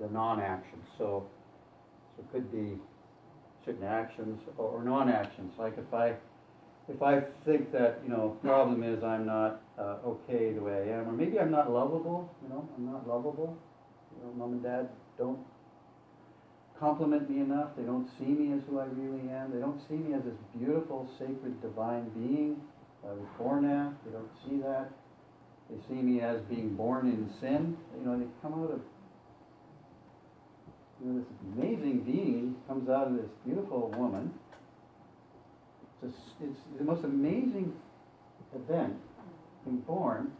the non-actions. So it could be certain actions or non-actions. Like if I think that, problem is I'm not okay the way I am, or maybe I'm not lovable, I'm not lovable. Mom and dad don't compliment me enough. They don't see me as who I really am. They don't see me as this beautiful, sacred, divine being I was born as. They don't see that. They see me as being born in sin. They come out of, this amazing being comes out of this beautiful woman. It's the most amazing event, being born,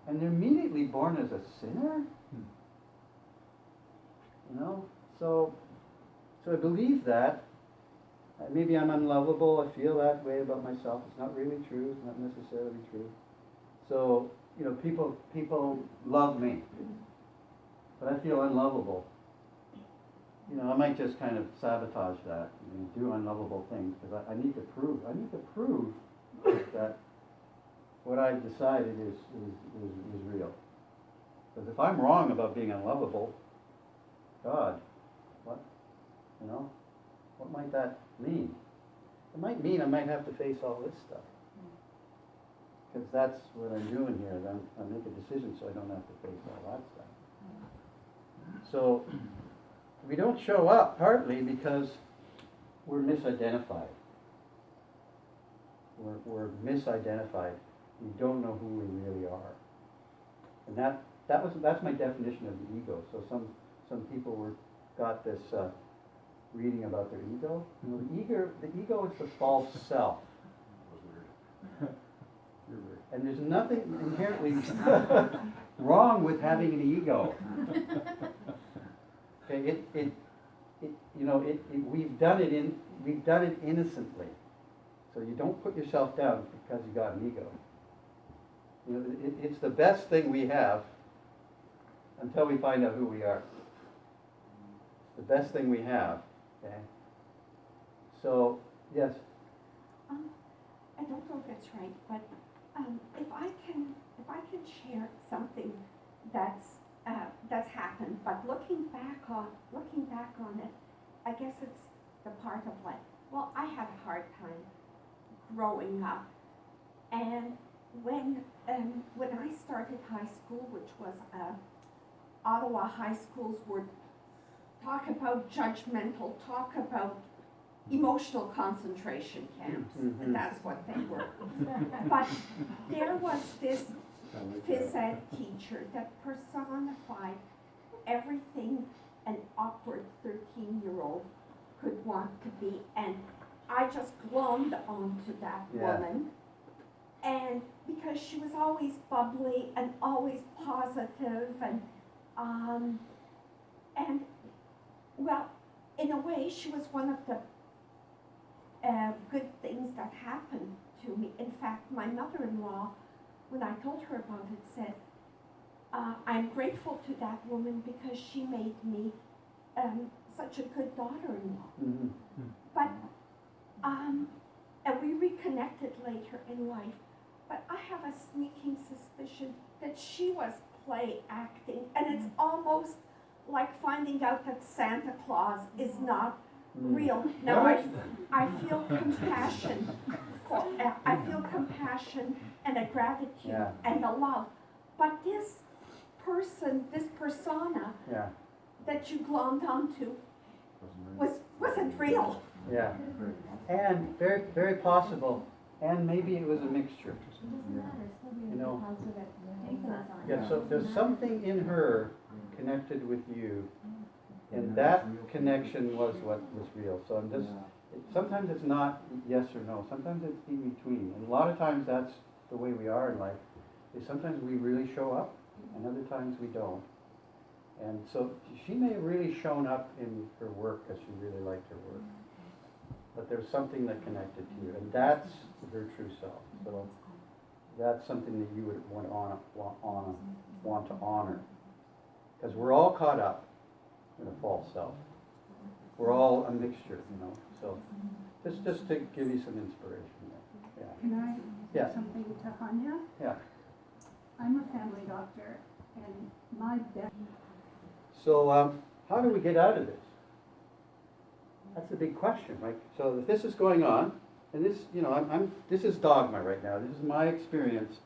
and they're immediately born as a sinner. So I believe that. Maybe I'm unlovable. I feel that way about myself. It's not really true. It's not necessarily true. So people love me, but I feel unlovable. I might just kind of sabotage that and do unlovable things because I need to prove that what I've decided is real. Because if I'm wrong about being unlovable, God, what might that mean? It might mean I might have to face all this stuff. Because that's what I'm doing here. I make a decision so I don't have to face all that stuff. So we don't show up partly because we're misidentified. We're misidentified. We don't know who we really are. And that's my definition of the ego. So some people got this reading about their ego. The ego is the false self. And there's nothing inherently wrong with having an ego. Okay, we've done it innocently. So you don't put yourself down because you got an ego. It's the best thing we have until we find out who we are. It's the best thing we have. Okay. So yes. I don't know if it's right, but if I can share something that's happened, but looking back on it, I guess it's the part of like, well, I had a hard time growing up, and when I started high school, which was Ottawa high schools would talk about judgmental, talk about emotional concentration camps, and that's what they were. But there was this phys ed teacher that personified everything an awkward 13-year-old could want to be, and I just glommed onto that woman. And because she was always bubbly and always positive, and well, in a way, she was one of the good things that happened to me. In fact, my mother-in-law, when I told her about it, said, I'm grateful to that woman because she made me such a good daughter-in-law. Mm-hmm. But, and we reconnected later in life, but I have a sneaking suspicion that she was play acting, and it's almost like finding out that Santa Claus is not real. Now I feel compassion and a gratitude and a love. But this persona that you glommed onto wasn't real. Yeah. And very, very possible. And maybe it was a mixture. Yeah, so there's something in her connected with you, and that connection was what was real. So I'm just, sometimes it's not yes or no, sometimes it's in between. And a lot of times that's the way we are in life, is sometimes we really show up, and other times we don't. And so she may have really shown up in her work because she really liked her work. But there's something that connected to you, and that's her true self. So that's something that you would want to honor. Because we're all caught up in a false self. We're all a mixture, So just to give you some inspiration there. Yeah. Can I have something to Anya? Yeah. I'm a family doctor, and my best. So, how do we get out of this? That's the big question, right? So if this is going on, and this, you know, this is dogma right now. This is my experience,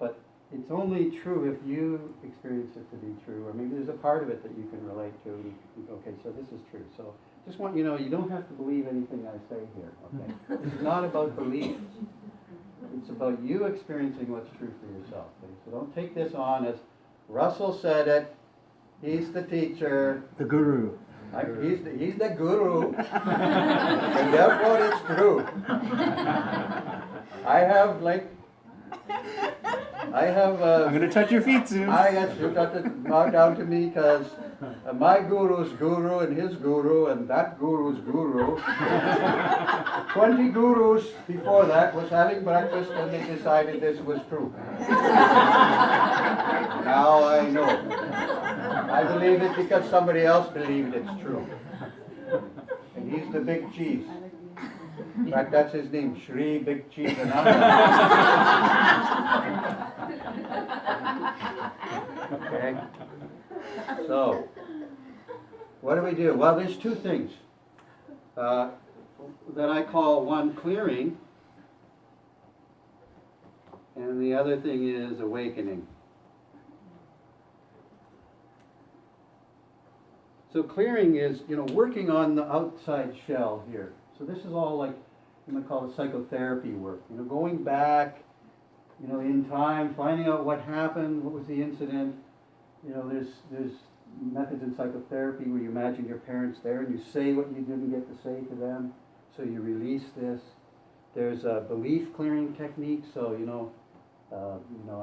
but it's only true if you experience it to be true, or maybe there's a part of it that you can relate to. And you go, okay, so this is true. So just want you to know, you don't have to believe anything I say here. Okay, this is not about belief. It's about you experiencing what's true for yourself. Okay? So don't take this on as Russell said it. He's the teacher. The guru. He's the guru, and therefore it's true. I have I'm gonna touch your feet soon. you got to bow down to me because my guru's guru and his guru and that guru's guru. 20 gurus before that was having breakfast and they decided this was true. Now I know. I believe it because somebody else believed it's true. And he's the big cheese. In fact, that's his name, Shri Big Cheese Ananda. Okay? So, what do we do? Well, there's two things that I call one clearing, and the other thing is awakening. So clearing is, working on the outside shell here. So this is all like, you might call it psychotherapy work. Going back, in time, finding out what happened, what was the incident. There's methods in psychotherapy where you imagine your parents there and you say what you didn't get to say to them, so you release this. There's a belief clearing technique, so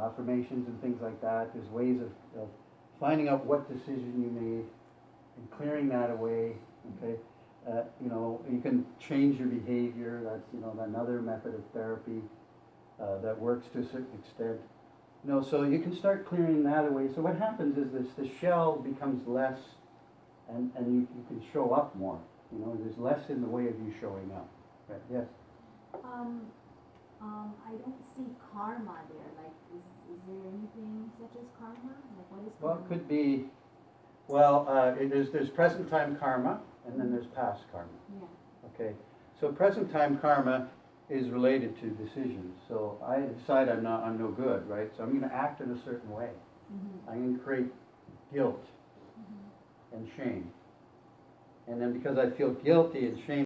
affirmations and things like that. There's ways of finding out what decision you made and clearing that away. Okay, you can change your behavior. That's another method of therapy that works to a certain extent. So you can start clearing that away. So what happens is the shell becomes less, and you can show up more. There's less in the way of you showing up. Right? Yes. I don't see karma there. Like, is there anything such as karma? Like, what is Well, karma? it could be. There's present time karma, and then there's past karma. Yeah. Okay. So present time karma is related to decisions. So I decide I'm no good, right? So I'm going to act in a certain way. Mm-hmm. I'm going to create guilt and shame. And then because I feel guilty and shame,